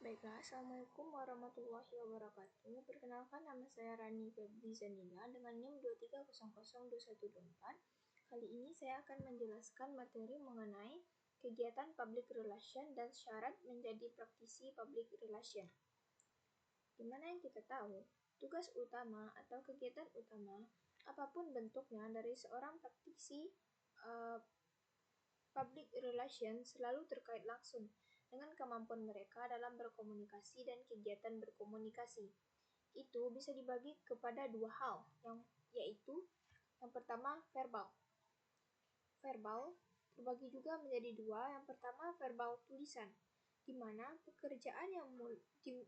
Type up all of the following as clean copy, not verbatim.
Baiklah, Assalamualaikum warahmatullahi wabarakatuh. Perkenalkan, nama saya Rani Febri Zanila dengan NIM 2300214. Kali ini saya akan menjelaskan materi mengenai kegiatan public relation dan syarat menjadi praktisi public relation. Dimana yang kita tahu, tugas utama atau kegiatan utama apapun bentuknya dari seorang praktisi public relation selalu terkait langsung dengan kemampuan mereka dalam berkomunikasi dan kegiatan berkomunikasi. Itu bisa dibagi kepada dua hal, yaitu yang pertama verbal. Verbal terbagi juga menjadi dua. Yang pertama verbal tulisan, di mana pekerjaan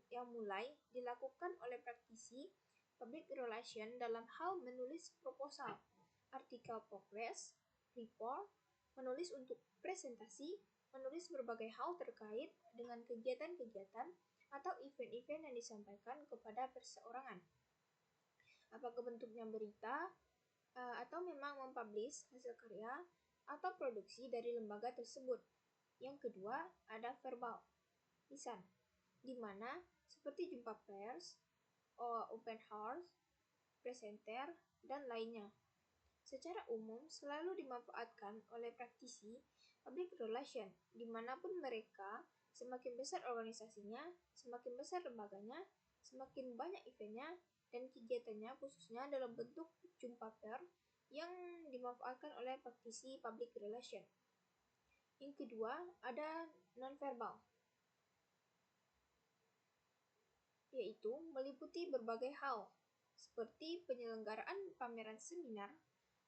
yang mulai dilakukan oleh praktisi public relation dalam hal menulis proposal, artikel progress, report, menulis untuk presentasi, menulis berbagai hal terkait dengan kegiatan-kegiatan atau event-event yang disampaikan kepada perseorangan. Apakah bentuknya berita, atau memang mempublish hasil karya atau produksi dari lembaga tersebut. Yang kedua, ada verbal, lisan, di mana seperti jumpa pers, open house, presenter, dan lainnya. Secara umum selalu dimanfaatkan oleh praktisi public relation dimanapun mereka. Semakin besar organisasinya, semakin besar lembaganya, semakin banyak eventnya dan kegiatannya, khususnya dalam bentuk jumpa pers yang dimanfaatkan oleh praktisi public relation. Yang kedua, ada non-verbal, yaitu meliputi berbagai hal seperti penyelenggaraan pameran seminar.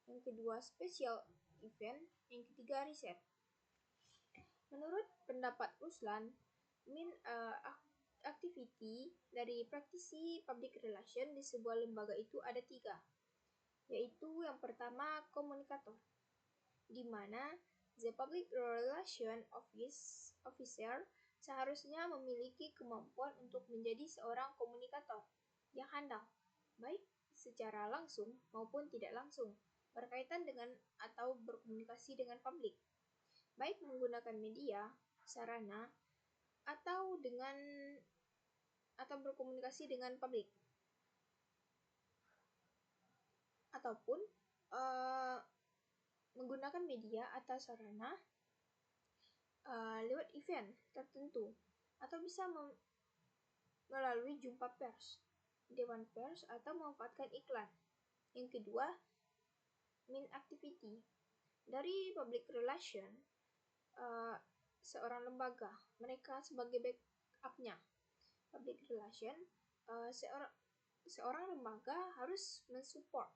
Yang kedua, special event. Yang ketiga, riset. Menurut pendapat Ruslan, activity dari praktisi public relation di sebuah lembaga itu ada 3, yaitu yang pertama komunikator, di mana the public relation officer seharusnya memiliki kemampuan untuk menjadi seorang komunikator yang handal, baik secara langsung maupun tidak langsung, berkaitan dengan atau berkomunikasi dengan publik, baik menggunakan media, sarana, atau berkomunikasi dengan publik, ataupun menggunakan media atau sarana lewat event tertentu, atau bisa melalui jumpa pers, dewan pers, atau memanfaatkan iklan. Yang kedua, main activity dari public relation, seorang lembaga, mereka sebagai backupnya. Public relation, seorang lembaga harus mensupport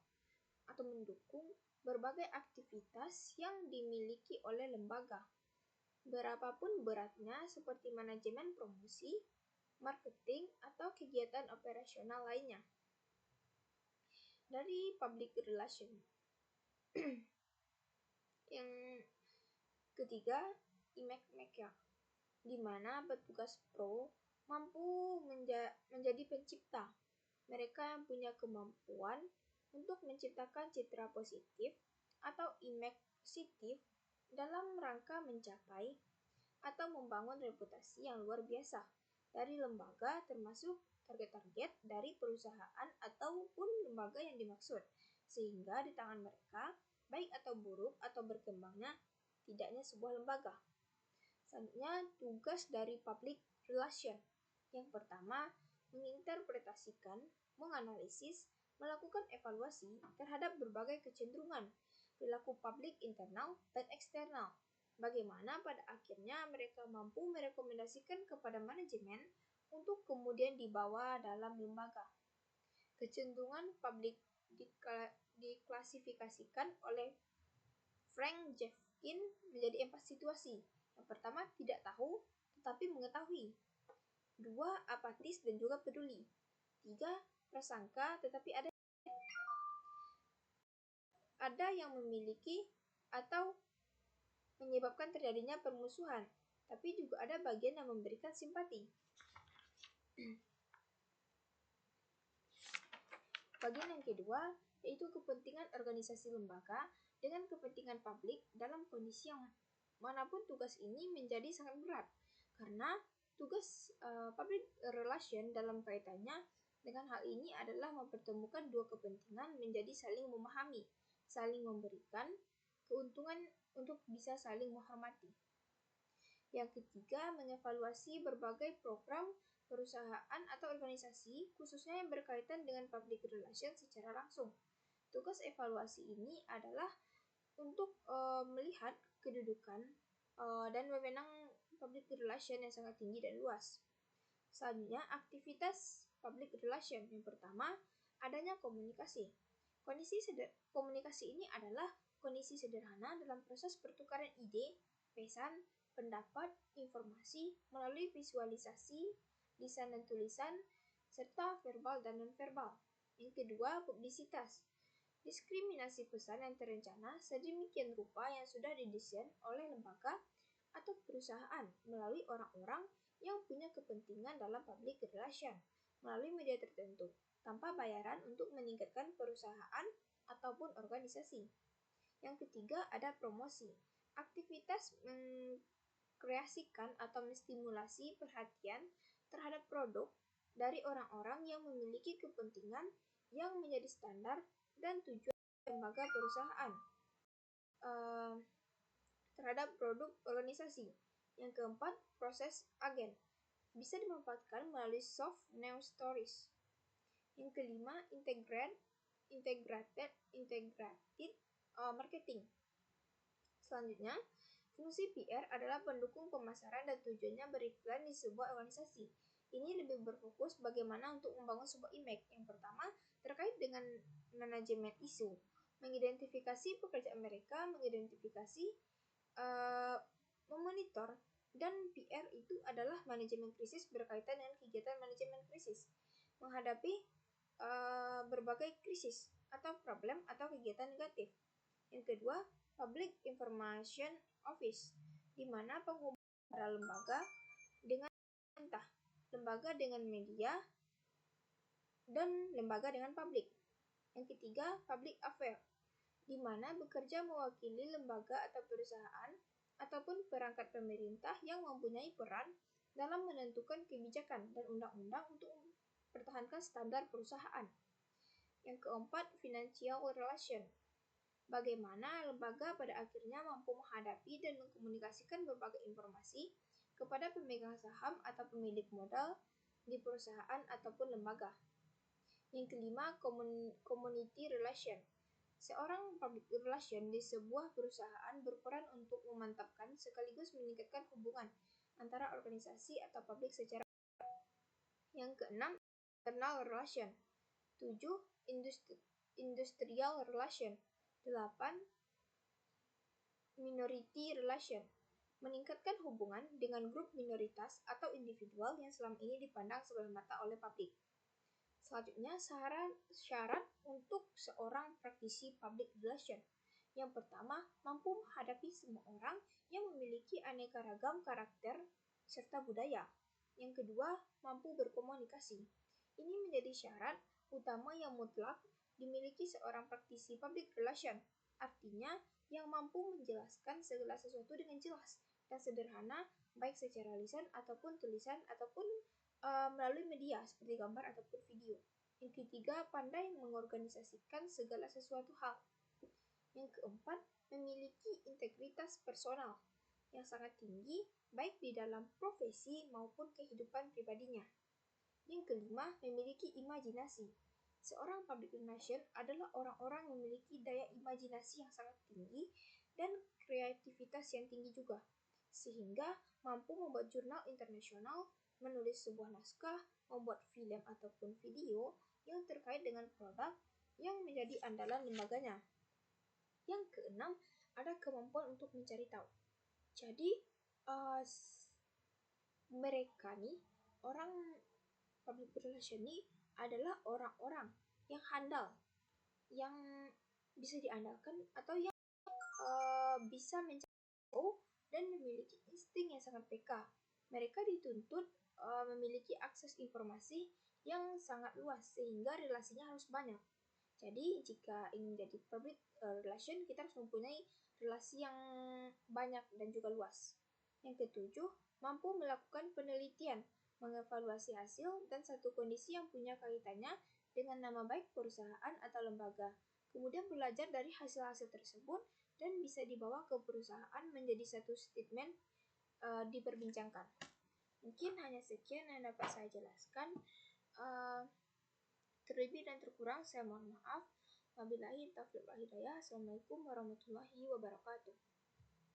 atau mendukung berbagai aktivitas yang dimiliki oleh lembaga, berapapun beratnya, seperti manajemen promosi, marketing, atau kegiatan operasional lainnya. Dari public relation. Yang ketiga, image maker, di mana petugas pro mampu menjadi pencipta. Mereka yang punya kemampuan untuk menciptakan citra positif atau image positif dalam rangka mencapai atau membangun reputasi yang luar biasa dari lembaga, termasuk target-target dari perusahaan ataupun lembaga yang dimaksud, sehingga di tangan mereka, baik atau buruk atau berkembangnya tidaknya sebuah lembaga. Selanjutnya, tugas dari public relation. Yang pertama, menginterpretasikan, menganalisis, melakukan evaluasi terhadap berbagai kecenderungan perilaku publik internal dan eksternal. Bagaimana pada akhirnya mereka mampu merekomendasikan kepada manajemen untuk kemudian dibawa dalam lembaga. Kecenderungan publik diklasifikasikan oleh Frank Jeffkin menjadi 4 situasi. Yang pertama, tidak tahu tetapi mengetahui. 2, apatis dan juga peduli. 3, prasangka tetapi ada yang memiliki atau menyebabkan terjadinya permusuhan, tapi juga ada bagian yang memberikan simpati. Bagian yang kedua, yaitu kepentingan organisasi lembaga dengan kepentingan publik dalam kondisi yang manapun tugas ini menjadi sangat berat, karena Tugas public relation dalam kaitannya dengan hal ini adalah mempertemukan dua kepentingan menjadi saling memahami, saling memberikan keuntungan untuk bisa saling menghormati. Yang ketiga, mengevaluasi berbagai program perusahaan atau organisasi, khususnya yang berkaitan dengan public relation secara langsung. Tugas evaluasi ini adalah untuk melihat kedudukan dan wewenang public relation yang sangat tinggi dan luas. Selanjutnya, aktivitas public relation. Yang pertama, adanya komunikasi. Komunikasi ini adalah kondisi sederhana dalam proses pertukaran ide, pesan, pendapat, informasi melalui visualisasi, lisan dan tulisan, serta verbal dan non-verbal. Yang kedua, publisitas. Diskriminasi pesan yang terencana sedemikian rupa yang sudah didesain oleh lembaga atau perusahaan melalui orang-orang yang punya kepentingan dalam public relation melalui media tertentu tanpa bayaran untuk meningkatkan perusahaan ataupun organisasi. Yang ketiga, ada promosi. Aktivitas mengkreasikan atau menstimulasi perhatian terhadap produk dari orang-orang yang memiliki kepentingan yang menjadi standar dan tujuan lembaga perusahaan terhadap produk organisasi. Yang keempat, proses agen. Bisa dimanfaatkan melalui soft news stories. Yang kelima, integrated marketing. Selanjutnya, fungsi PR adalah pendukung pemasaran dan tujuannya beriklan di sebuah organisasi. Ini lebih berfokus bagaimana untuk membangun sebuah image. Yang pertama, terkait dengan manajemen isu, mengidentifikasi pekerjaan mereka, memonitor, dan PR itu adalah manajemen krisis berkaitan dengan kegiatan manajemen krisis, menghadapi berbagai krisis atau problem atau kegiatan negatif. Yang kedua, Public Information Office, di mana penghubungan antara lembaga dengan pemerintah, lembaga dengan media, dan lembaga dengan publik. Yang ketiga, Public Affairs, di mana bekerja mewakili lembaga atau perusahaan ataupun perangkat pemerintah yang mempunyai peran dalam menentukan kebijakan dan undang-undang untuk mempertahankan standar perusahaan. Yang keempat, Financial Relation, bagaimana lembaga pada akhirnya mampu menghadapi dan mengkomunikasikan berbagai informasi kepada pemegang saham atau pemilik modal di perusahaan ataupun lembaga. Yang kelima, Community Relation. Seorang public relation di sebuah perusahaan berperan untuk memantapkan sekaligus meningkatkan hubungan antara organisasi atau publik secara. Yang keenam, Internal Relation. 7. Industrial Relation. 8. Minority Relation, meningkatkan hubungan dengan grup minoritas atau individual yang selama ini dipandang sebelah mata oleh publik. Selanjutnya, syarat untuk seorang praktisi public relation. Yang pertama, mampu menghadapi semua orang yang memiliki aneka ragam karakter serta budaya. Yang kedua, mampu berkomunikasi. Ini menjadi syarat utama yang mutlak dimiliki seorang praktisi public relation. Artinya, yang mampu menjelaskan segala sesuatu dengan jelas dan sederhana, baik secara lisan ataupun tulisan ataupun melalui media seperti gambar ataupun video. Yang ketiga, pandai mengorganisasikan segala sesuatu hal. Yang keempat, memiliki integritas personal yang sangat tinggi baik di dalam profesi maupun kehidupan pribadinya. Yang kelima, memiliki imajinasi. Seorang public relation adalah orang-orang yang memiliki daya imajinasi yang sangat tinggi dan kreativitas yang tinggi juga, sehingga mampu membuat jurnal internasional, menulis sebuah naskah, membuat film ataupun video yang terkait dengan produk yang menjadi andalan lembaganya. Yang keenam, ada kemampuan untuk mencari tahu. Jadi, mereka nih, orang public relation ini adalah orang-orang yang handal, yang bisa diandalkan atau yang bisa mencari tahu dan memiliki insting yang sangat peka. Mereka dituntut memiliki akses informasi yang sangat luas sehingga relasinya harus banyak. Jadi jika ingin jadi public relation, kita harus mempunyai relasi yang banyak dan juga luas. Yang ketujuh, mampu melakukan penelitian, mengevaluasi hasil, dan satu kondisi yang punya kaitannya dengan nama baik perusahaan atau lembaga. Kemudian belajar dari hasil-hasil tersebut dan bisa dibawa ke perusahaan menjadi satu statement diperbincangkan. Mungkin hanya sekian yang dapat saya jelaskan. Terlebih dan terkurang saya mohon maaf. Wabillahi taufiq wal hidayah. Assalamualaikum warahmatullahi wabarakatuh.